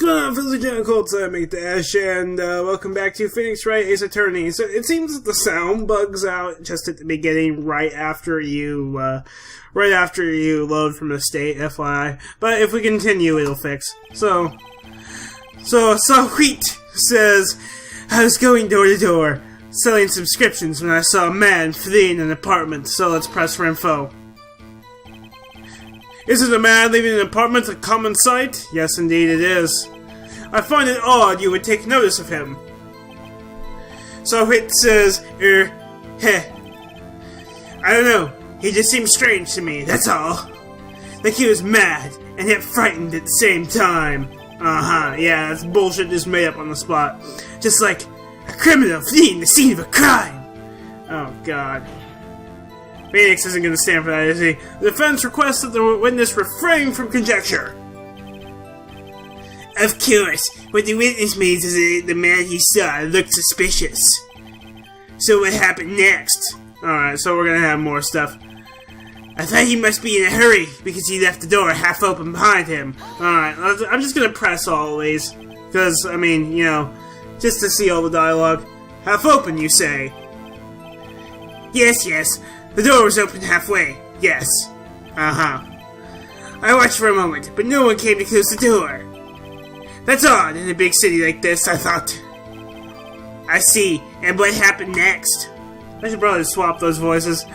going on, Physician Colts? Make Dash, and welcome back to Phoenix Wright Ace Attorney. So it seems that the sound bugs out just at the beginning, right after you load from the state, FYI. But if we continue, it'll fix. So Wheat says, I was going door to door, selling subscriptions when I saw a man fleeing an apartment. So let's press for info. Is it a man leaving an apartment a common sight? Yes, indeed it is. I find it odd you would take notice of him. So it says, I don't know. He just seemed strange to me, that's all. Like he was mad, and yet frightened at the same time. Yeah, that's bullshit just made up on the spot. Just like a criminal fleeing the scene of a crime. Oh, God. Phoenix isn't going to stand for that, is he? The defense requests that the witness refrain from conjecture. Of course, what the witness means is that the man he saw looked suspicious. So what happened next? Alright, so we're going to have more stuff. I thought he must be in a hurry because he left the door half open behind him. Alright, I'm just going to press all of these. Because, I mean, you know, just to see all the dialogue. Half open, you say? Yes. The door was open halfway. Yes. I watched for a moment, but no one came to close the door. That's odd in a big city like this, I thought. I see. And what happened next? I should probably swap those voices.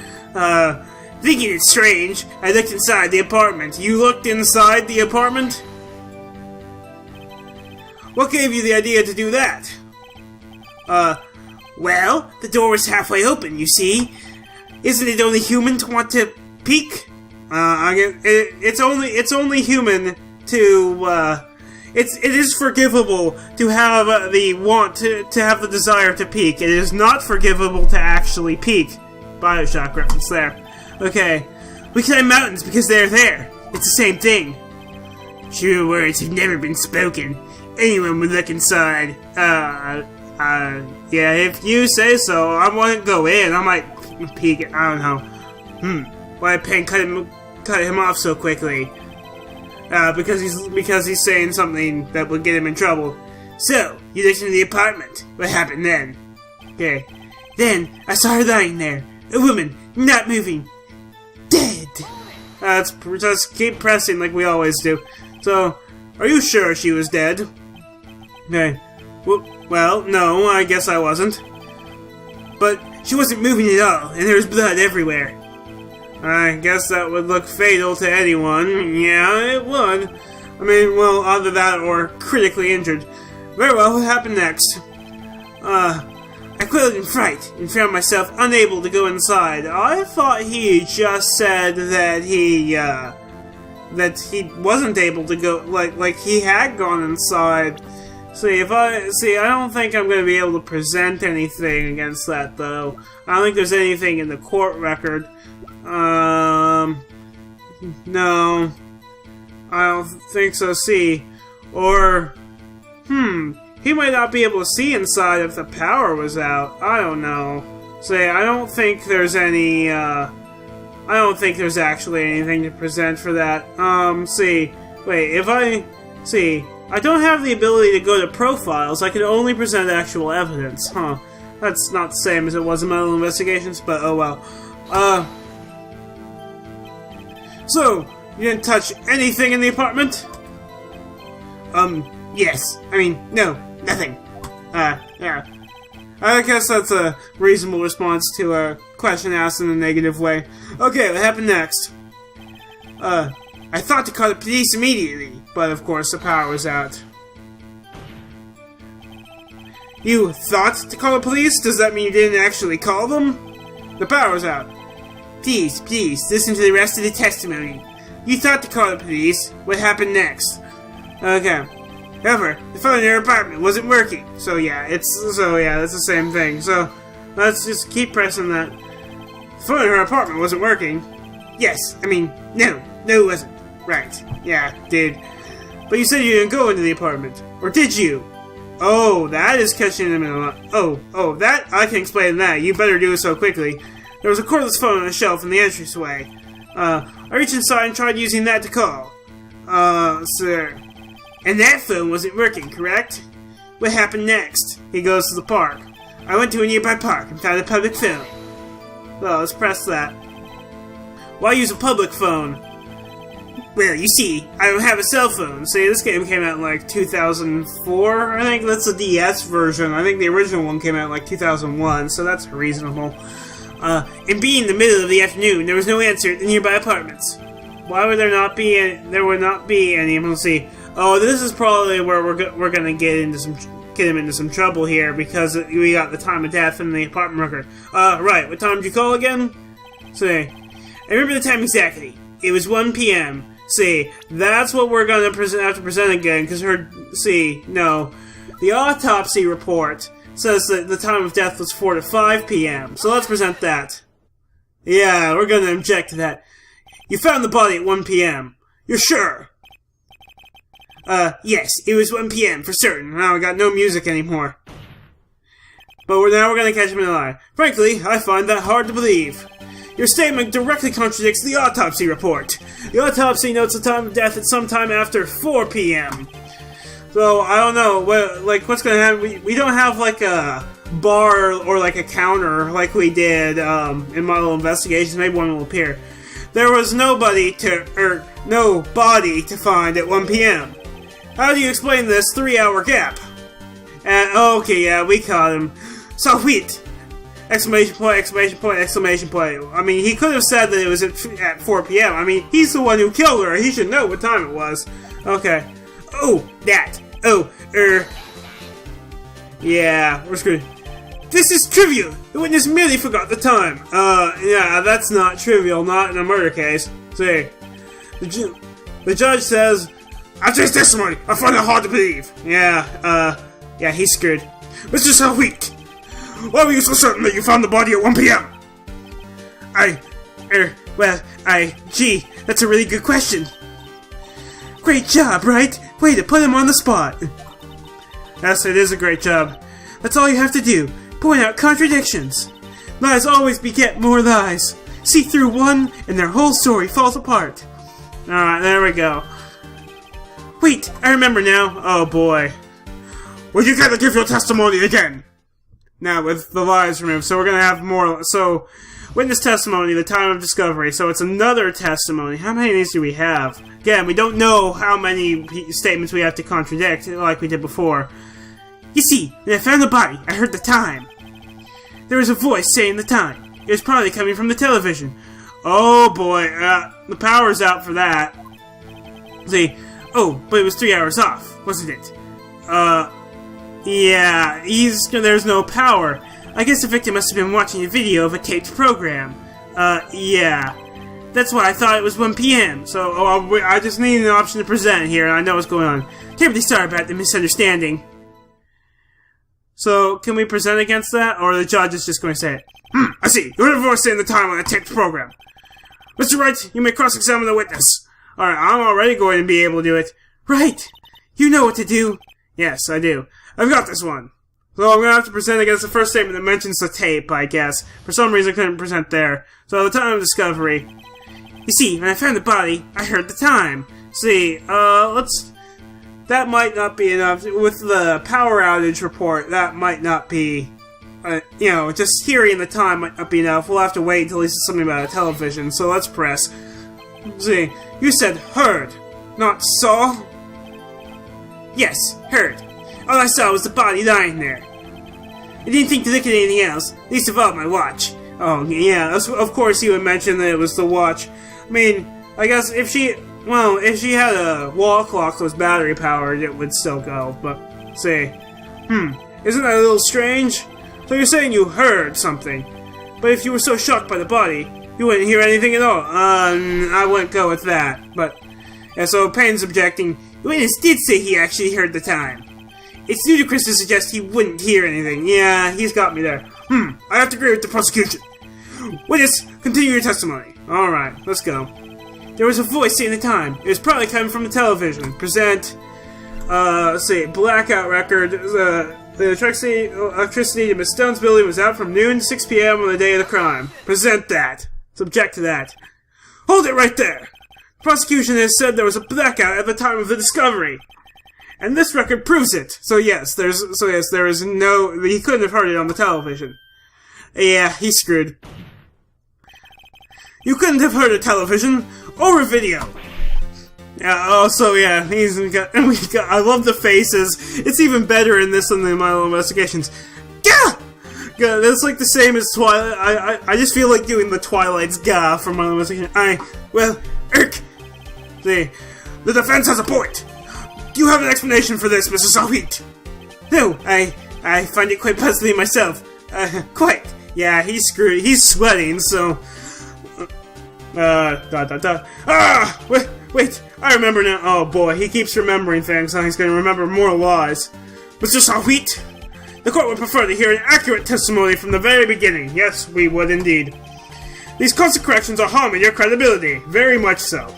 Thinking it's strange, I looked inside the apartment. You looked inside the apartment? What gave you the idea to do that? Well, the door was halfway open, you see. Isn't it only human to want to peek? It's only human to, it is forgivable to have the want to have the desire to peek. It is not forgivable to actually peek. BioShock reference there. Okay. We climb mountains because they're there. It's the same thing. True words have never been spoken. Anyone would look inside. Yeah, if you say so. I wouldn't go in. I might peek it. I don't know. Why did Penn cut him off so quickly? Because he's saying something that would get him in trouble. So, you looked into the apartment. What happened then? Okay. Then, I saw her lying there. A woman, not moving. Dead! Just keep pressing like we always do. So, are you sure she was dead? Okay. Well, no, I guess I wasn't. But she wasn't moving at all, and there was blood everywhere. I guess that would look fatal to anyone. Yeah, it would. I mean, well, either that or critically injured. Very well, what happened next? I quailed in fright and found myself unable to go inside. I thought he just said that he wasn't able to go, like he had gone inside. I don't think I'm going to be able to present anything against that, though. I don't think there's anything in the court record. No. I don't think so, see. Or, he might not be able to see inside if the power was out. I don't know. I don't think there's any, I don't think there's actually anything to present for that. I don't have the ability to go to profiles. I can only present actual evidence. That's not the same as it was in Mental Investigations, but oh well. So, you didn't touch anything in the apartment? Yes. I mean, no, nothing. Yeah. I guess that's a reasonable response to a question asked in a negative way. Okay, what happened next? I thought to call the police immediately, but of course the power was out. You thought to call the police? Does that mean you didn't actually call them? The power was out. Please, listen to the rest of the testimony. You thought to call the police. What happened next? Okay. However, the phone in your apartment wasn't working. So yeah, that's the same thing. So, let's just keep pressing that. The phone in her apartment wasn't working. Yes, I mean, no, it wasn't. Right, yeah, did. But you said you didn't go into the apartment. Or did you? Oh, that is catching them in a lot. Oh, that, I can explain that. You better do it so quickly. There was a cordless phone on a shelf in the entranceway. I reached inside and tried using that to call. Sir. And that phone wasn't working, correct? What happened next? He goes to the park. I went to a nearby park and found a public phone. Well, let's press that. Why use a public phone? Well, you see, I don't have a cell phone. See, this game came out in like 2004. I think that's the DS version. I think the original one came out in like 2001, so that's reasonable. And being in the middle of the afternoon, there was no answer at the nearby apartments. Why would there not be any? There would not be any. Let's see. Oh, this is probably where we're gonna get him into some trouble here, because we got the time of death in the apartment record. Right. What time did you call again? See, I remember the time exactly. It was 1 p.m. See, that's what we're gonna have to present again, because no, the autopsy report says that the time of death was 4 to 5 p.m. So let's present that. Yeah, we're gonna object to that. You found the body at 1 p.m. You're sure? Yes, it was 1 p.m. for certain. Now I got no music anymore. But now we're gonna catch him in a lie. Frankly, I find that hard to believe. Your statement directly contradicts the autopsy report. The autopsy notes the time of death at sometime after 4 p.m. So, I don't know, what's gonna happen? We don't have, like, a bar or, like, a counter like we did, in Model Investigations. Maybe one will appear. There was no body to find at 1 p.m. How do you explain this 3-hour gap? Okay, yeah, we caught him. Sweet! Exclamation point, exclamation point, exclamation point. I mean, he could have said that it was at 4 p.m. I mean, he's the one who killed her. He should know what time it was. Okay. Oh, that. Yeah, we're screwed. This is trivial. The witness merely forgot the time. Yeah, that's not trivial, not in a murder case. See, the judge says, after his testimony, I find it hard to believe. Yeah, he's screwed. Mr. Sweet, why were you so certain that you found the body at 1 p.m.? Gee, that's a really good question. Great job, right? Way to put him on the spot. Yes, it is a great job. That's all you have to do. Point out contradictions. Lies always beget more lies. See through one, and their whole story falls apart. Alright, there we go. Wait, I remember now. Oh boy. Well, you gotta give your testimony again. Now, with the lies removed, so we're gonna have more. So, witness testimony, the time of discovery. So it's another testimony. How many of these do we have? Again, we don't know how many statements we have to contradict, like we did before. You see, when I found the body, I heard the time. There was a voice saying the time. It was probably coming from the television. Oh boy, the power's out for that. See, oh, but it was 3 hours off, wasn't it? Yeah, there's no power. I guess the victim must have been watching a video of a taped program. Yeah. That's why I thought it was 1 p.m. So, I just need an option to present here, and I know what's going on. Terribly sorry about the misunderstanding. So, can we present against that, or the judge is just going to say it? I see. You heard a voice saying the time on a taped program. Mr. Wright, you may cross-examine the witness. Alright, I'm already going to be able to do it. Right. You know what to do. Yes, I do. I've got this one. So I'm going to have to present against the first statement that mentions the tape, I guess. For some reason I couldn't present there. So the time of discovery. You see, when I found the body, I heard the time. See, that might not be enough. With the power outage report, that might not be, just hearing the time might not be enough. We'll have to wait until he says something about a television. So let's press. See, you said heard, not saw? Yes, heard. All I saw was the body lying there. I didn't think to look at anything else, least of all my watch. Oh, yeah, of course he would mention that it was the watch. I mean, I guess if she had a wall clock that was battery powered, it would still go, but, say, isn't that a little strange? So you're saying you heard something, but if you were so shocked by the body, you wouldn't hear anything at all. I wouldn't go with that, but, yeah, so Payne's objecting. The witness did say he actually heard the time. It's ludicrous to suggest he wouldn't hear anything. Yeah, he's got me there. I have to agree with the prosecution. Witness, continue your testimony. Alright, let's go. There was a voice saying the time. It was probably coming from the television. Present, let's see, blackout record. The electricity in Miss Stone's building was out from noon to 6 p.m. on the day of the crime. Present that. Subject to that. Hold it right there. The prosecution has said there was a blackout at the time of the discovery. And this record proves it. So yes, there is no... He couldn't have heard it on the television. Yeah, he's screwed. You couldn't have heard a television or a video. Also, yeah, I love the faces. It's even better in this than the Milo Investigations. Gah! Gah! That's like the same as Twilight. I just feel like doing the Twilight's Gah from Milo Investigations. See, the defense has a point. Do you have an explanation for this, Mr. Sahit? No, I find it quite puzzling myself. Quite. Yeah, he's screwed. He's sweating, so... Wait, I remember now. Oh boy, he keeps remembering things, and he's gonna remember more lies. Mr. Sahit, the court would prefer to hear an accurate testimony from the very beginning. Yes, we would indeed. These constant corrections are harming your credibility. Very much so.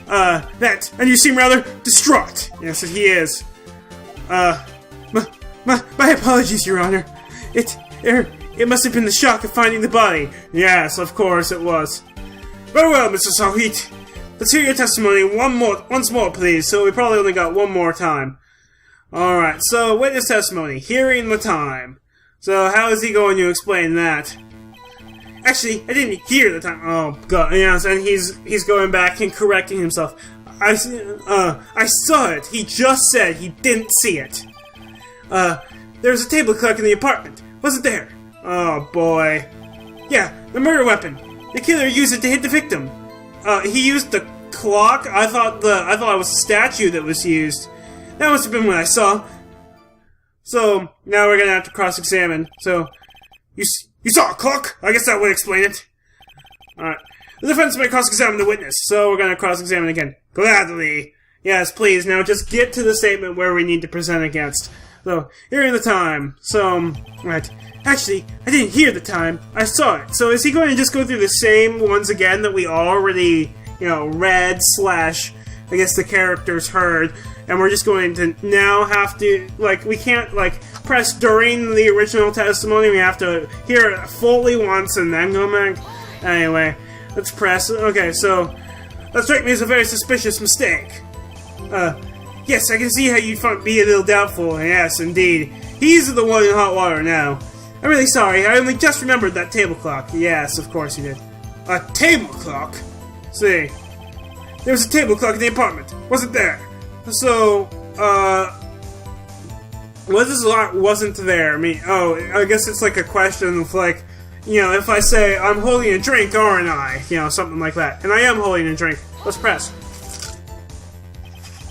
And you seem rather distraught. Yes, he is. My apologies, Your Honor. It must have been the shock of finding the body. Yes, of course it was. Very well, Mr. Sahit. Let's hear your testimony once more, please. So we probably only got one more time. Alright, so witness testimony. Hearing the time. So how is he going to explain that? Actually, I didn't hear the time. Oh god, yes, and he's going back and correcting himself. I saw it. He just said he didn't see it. There was a table clock in the apartment, wasn't there? Oh boy. Yeah, the murder weapon. The killer used it to hit the victim. He used the clock? I thought it was a statue that was used. That must have been what I saw. So, now we're gonna have to cross-examine. So, you saw a clock? I guess that would explain it. Alright. The defense may cross-examine the witness, so we're gonna cross-examine again. Gladly. Yes, please, now just get to the statement where we need to present against. So, hearing the time. So, right. Actually, I didn't hear the time. I saw it. So is he going to just go through the same ones again that we already, read / I guess the characters heard, and we're just going to now have to, we can't, press during the original testimony. We have to hear it fully once and then go back. Anyway, let's press. Okay, so that strikes me as a very suspicious mistake. Yes, I can see how you'd be a little doubtful. Yes, indeed. He's the one in hot water now. I'm really sorry, I only just remembered that table clock. Yes, of course you did. A table clock? See. There was a table clock in the apartment, wasn't there? So, what this lot wasn't there? I mean, I guess it's like a question of if I say, I'm holding a drink, aren't I? Something like that. And I am holding a drink. Let's press.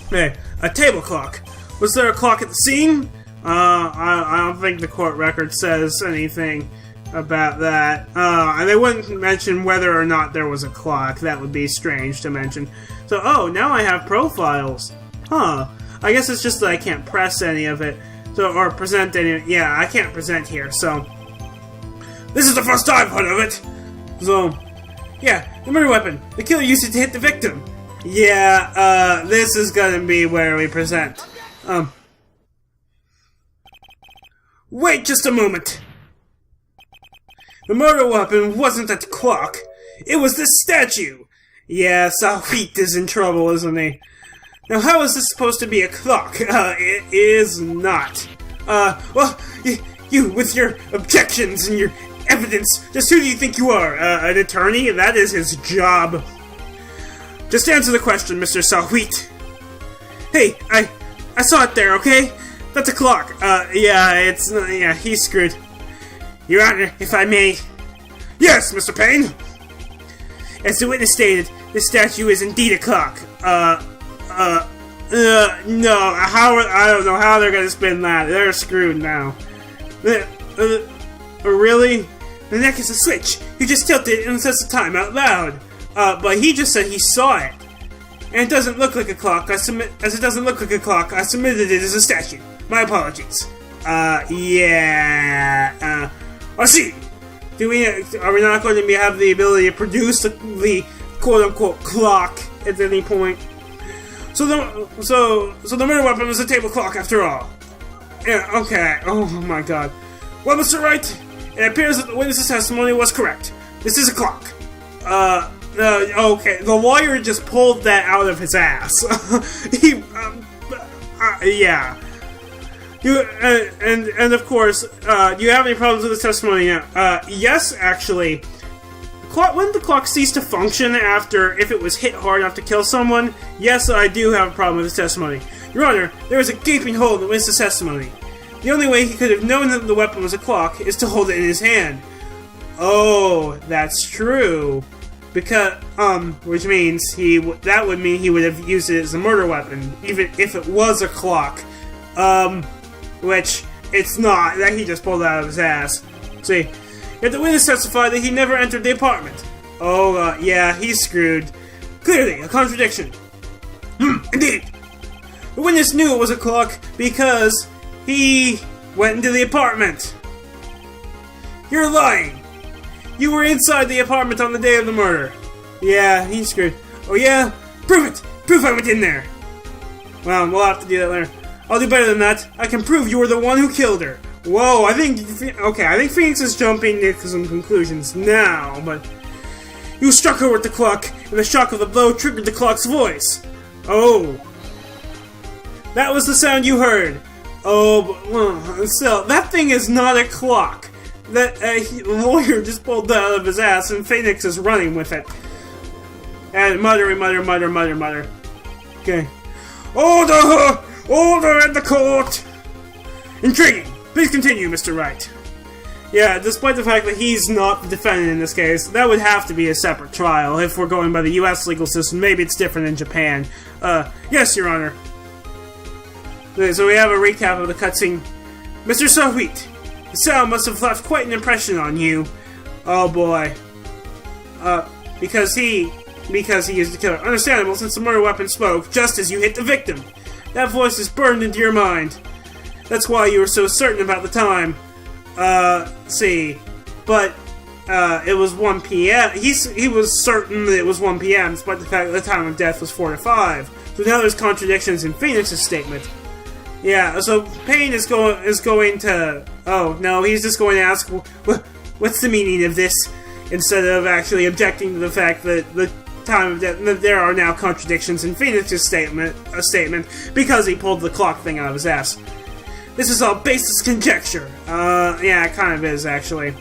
Hey, a table clock. Was there a clock at the scene? I don't think the court record says anything about that. And they wouldn't mention whether or not there was a clock. That would be strange to mention. So, now I have profiles. Huh. I guess it's just that I can't press any of it. So, or present any. Yeah, I can't present here, so. This is the first I've heard of it! So, yeah, the murder weapon. The killer used it to hit the victim. Yeah, this is gonna be where we present. Wait just a moment! The murder weapon wasn't that clock. It was this statue! Yeah, Sahit is in trouble, isn't he? Now how is this supposed to be a clock? It is not. Well, you with your objections and your evidence, just who do you think you are? An attorney? That is his job. Just answer the question, Mr. Sahit. Hey, I saw it there, okay? That's a clock. Yeah, he's screwed. Your Honor, if I may. Yes, Mr. Payne. As the witness stated, this statue is indeed a clock. No, I don't know how they're gonna spin that. They're screwed now. Really? The neck is a switch. You just tilt it and it says the time out loud. But he just said he saw it. And it doesn't look like a clock. As it doesn't look like a clock, I submitted it as a statue. My apologies. Yeah. I see. Are we not going to have the ability to produce the quote-unquote clock at any point? So the murder weapon was a table clock after all. Yeah, okay. Oh my god. Well, Mr. Wright, it appears that the witness's testimony was correct. This is a clock. Okay. The lawyer just pulled that out of his ass. Yeah. You and of course, do you have any problems with this testimony? Yes, actually. When the clock ceased to function after if it was hit hard enough to kill someone, yes, I do have a problem with this testimony. Your Honor, there was a gaping hole in the witness's testimony. The only way he could have known that the weapon was a clock is to hold it in his hand. Oh, that's true. Because, which means that would mean he would have used it as a murder weapon, even if it was a clock. Which it's not, that he just pulled out of his ass. See, yet the witness testified that he never entered the apartment. Oh, yeah, he's screwed. Clearly, a contradiction. Indeed. The witness knew it was a clock because he went into the apartment. You're lying. You were inside the apartment on the day of the murder. Yeah, he's screwed. Oh yeah? Prove it! Prove I went in there! Well, we'll have to do that later. I'll do better than that. I can prove you were the one who killed her. Whoa, I think Phoenix is jumping to some conclusions now, but... You struck her with the clock, and the shock of the blow triggered the clock's voice. Oh. That was the sound you heard. Oh, but still, that thing is not a clock. That lawyer just pulled that out of his ass, and Phoenix is running with it. And mutter. Okay. Order! Order in the court! Intriguing. Please continue, Mr. Wright. Yeah, despite the fact that he's not the defendant in this case, that would have to be a separate trial. If we're going by the U.S. legal system, maybe it's different in Japan. Yes, Your Honor. Okay, so we have a recap of the cutscene. Mr. Sahwit, the sound must have left quite an impression on you. Oh boy. Because he is the killer. Understandable, since the murder weapon spoke just as you hit the victim. That voice is burned into your mind. That's why you were so certain about the time. See. But, it was 1 p.m. He was certain that it was 1 p.m. despite the fact that the time of death was 4 to 5. So now there's contradictions in Phoenix's statement. Yeah, so Payne is going to... Oh, no, he's just going to ask, what's the meaning of this? Instead of actually objecting to the fact that the time of death, that there are now contradictions in Phoenix's statement, because he pulled the clock thing out of his ass. This is all baseless conjecture. Yeah, it kind of is, actually.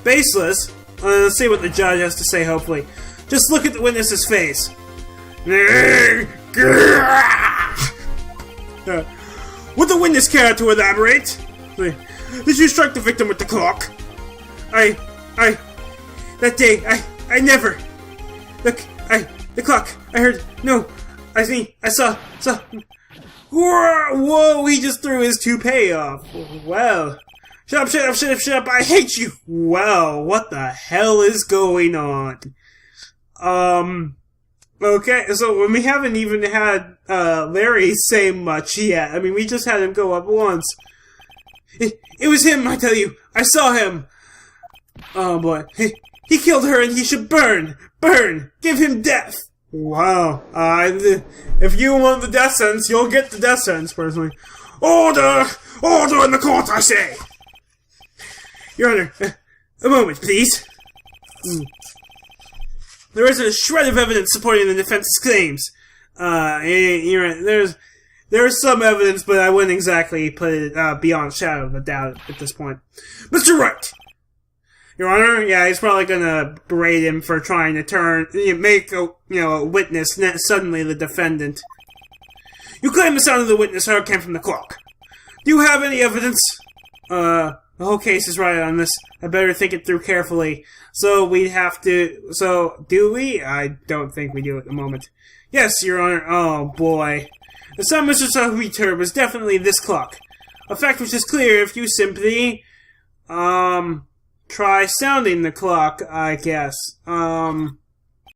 Baseless? Let's see what the judge has to say, hopefully. Just look at the witness's face. Would the witness care to elaborate? Did you strike the victim with the clock? That day, I never. Look, the clock, I heard, no, I saw. Whoa, he just threw his toupee off. Well, shut up, I hate you. Well, what the hell is going on? Okay, so we haven't even had, Larry say much yet. I mean, we just had him go up once. It was him, I tell you. I saw him. Oh boy. He killed her and he should burn! Burn! Give him death! Wow. If you want the death sentence, you'll get the death sentence, personally. Order! Order in the court, I say! Your Honor, a moment, please. There isn't a shred of evidence supporting the defense's claims. There's some evidence, but I wouldn't exactly put it beyond shadow of a doubt at this point. Mr. Wright! Your Honor, yeah, he's probably gonna berate him for trying to make a witness suddenly the defendant. You claim the sound of the witness heard came from the clock. Do you have any evidence? The whole case is right on this. I better think it through carefully. So do we? I don't think we do at the moment. Yes, Your Honor. Oh, boy. The sound Mr. Sahwit heard was definitely this clock. A fact which is clear if you simply, try sounding the clock, I guess.